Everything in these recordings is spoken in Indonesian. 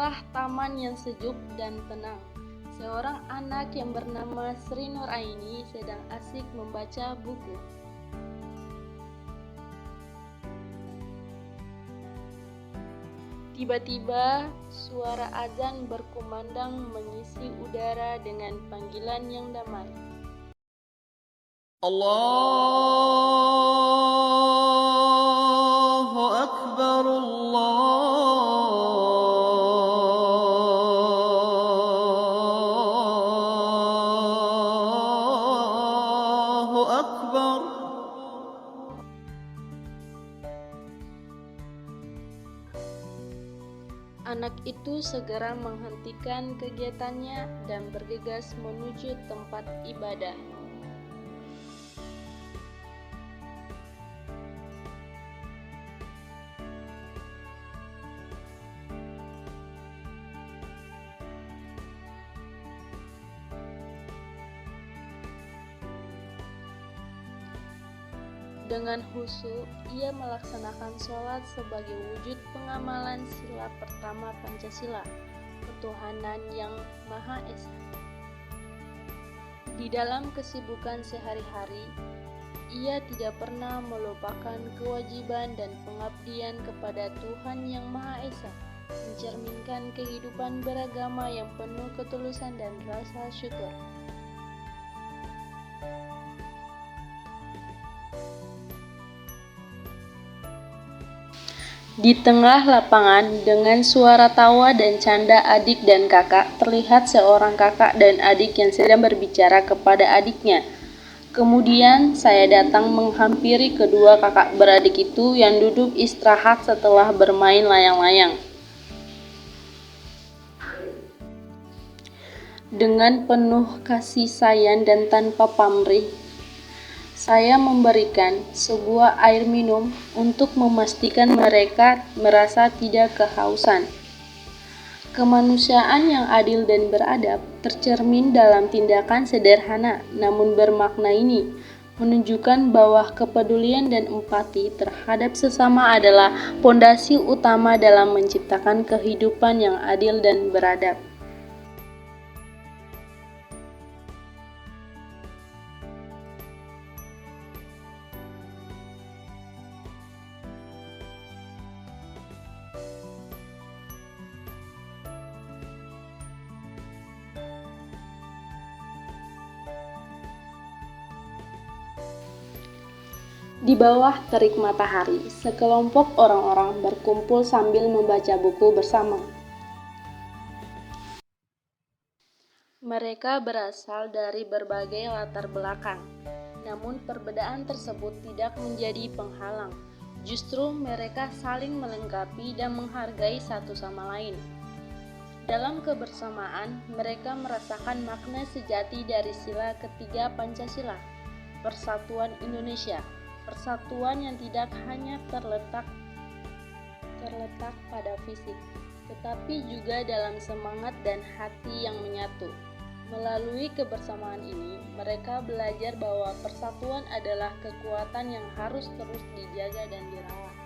sebuah taman yang sejuk dan tenang, seorang anak yang bernama Sri Nuraini sedang asik membaca buku. Tiba-tiba, suara azan berkumandang mengisi udara dengan panggilan yang damai. Allahu Akbar, Allahu Akbar. Anak itu segera menghentikan kegiatannya dan bergegas menuju tempat ibadah. Dengan khusyuk, ia melaksanakan sholat sebagai wujud pengamalan sila pertama Pancasila, ketuhanan yang Maha Esa. Di dalam kesibukan sehari-hari, ia tidak pernah melupakan kewajiban dan pengabdian kepada Tuhan yang Maha Esa, mencerminkan kehidupan beragama yang penuh ketulusan dan rasa syukur. Di tengah lapangan, dengan suara tawa dan canda adik dan kakak, terlihat seorang kakak dan adik yang sedang berbicara kepada adiknya. Kemudian, saya datang menghampiri kedua kakak beradik itu yang duduk istirahat setelah bermain layang-layang. Dengan penuh kasih sayang dan tanpa pamrih, saya memberikan sebuah air minum untuk memastikan mereka merasa tidak kehausan. Kemanusiaan yang adil dan beradab tercermin dalam tindakan sederhana namun bermakna ini, menunjukkan bahwa kepedulian dan empati terhadap sesama adalah pondasi utama dalam menciptakan kehidupan yang adil dan beradab. Di bawah terik matahari, sekelompok orang-orang berkumpul sambil membaca buku bersama. Mereka berasal dari berbagai latar belakang, namun perbedaan tersebut tidak menjadi penghalang. Justru mereka saling melengkapi dan menghargai satu sama lain. Dalam kebersamaan, mereka merasakan makna sejati dari sila ketiga Pancasila, Persatuan Indonesia. Persatuan yang tidak hanya terletak pada fisik, tetapi juga dalam semangat dan hati yang menyatu. Melalui kebersamaan ini, mereka belajar bahwa persatuan adalah kekuatan yang harus terus dijaga dan dirawat.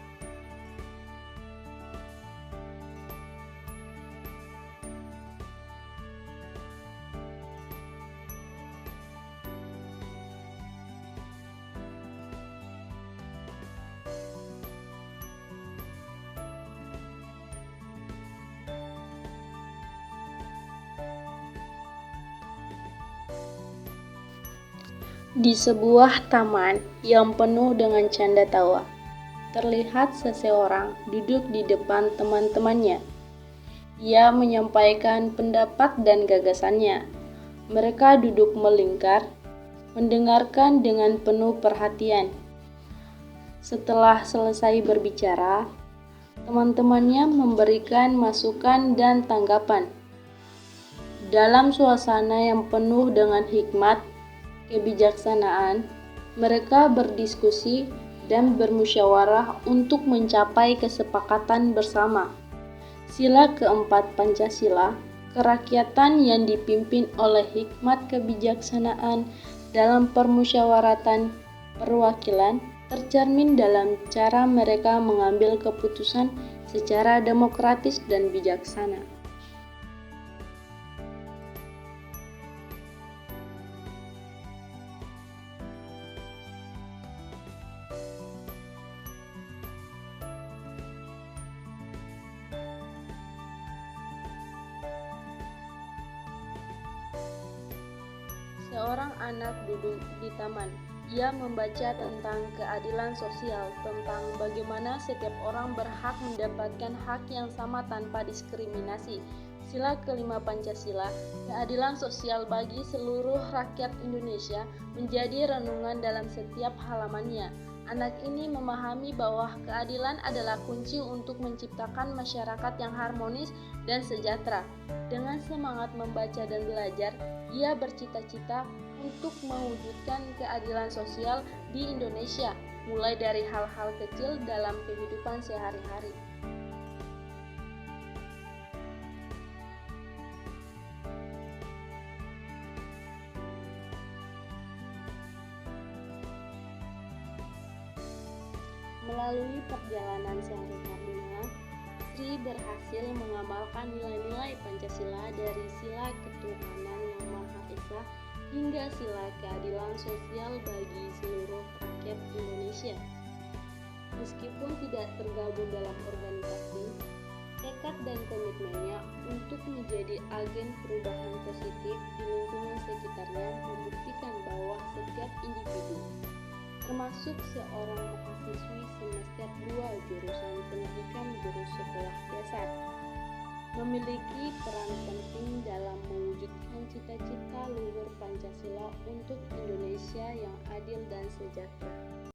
Di sebuah taman yang penuh dengan canda tawa, terlihat seseorang duduk di depan teman-temannya. Ia menyampaikan pendapat dan gagasannya. Mereka duduk melingkar, mendengarkan dengan penuh perhatian. Setelah selesai berbicara, teman-temannya memberikan masukan dan tanggapan. Dalam suasana yang penuh dengan hikmat, kebijaksanaan, mereka berdiskusi dan bermusyawarah untuk mencapai kesepakatan bersama. Sila keempat Pancasila, kerakyatan yang dipimpin oleh hikmat kebijaksanaan dalam permusyawaratan perwakilan, tercermin dalam cara mereka mengambil keputusan secara demokratis dan bijaksana. Seorang anak duduk di taman. Ia membaca tentang keadilan sosial, tentang bagaimana setiap orang berhak mendapatkan hak yang sama tanpa diskriminasi. Sila kelima Pancasila, keadilan sosial bagi seluruh rakyat Indonesia, menjadi renungan dalam setiap halamannya. Anak ini memahami bahwa keadilan adalah kunci untuk menciptakan masyarakat yang harmonis dan sejahtera. Dengan semangat membaca dan belajar, ia bercita-cita untuk mewujudkan keadilan sosial di Indonesia, mulai dari hal-hal kecil dalam kehidupan sehari-hari. Melalui perjalanan sang Rekaduna, Sri berhasil mengamalkan nilai-nilai Pancasila dari sila ketuhanan yang Maha Esa hingga sila keadilan sosial bagi seluruh rakyat Indonesia. Meskipun tidak tergabung dalam organisasi, tekad dan komitmennya untuk menjadi agen perubahan positif di lingkungan sekitarnya membuktikan bahwa setiap individu, termasuk seorang mahasiswi semester 2 jurusan pendidikan guru sekolah dasar, memiliki peran penting dalam mewujudkan cita-cita luhur Pancasila untuk Indonesia yang adil dan sejahtera.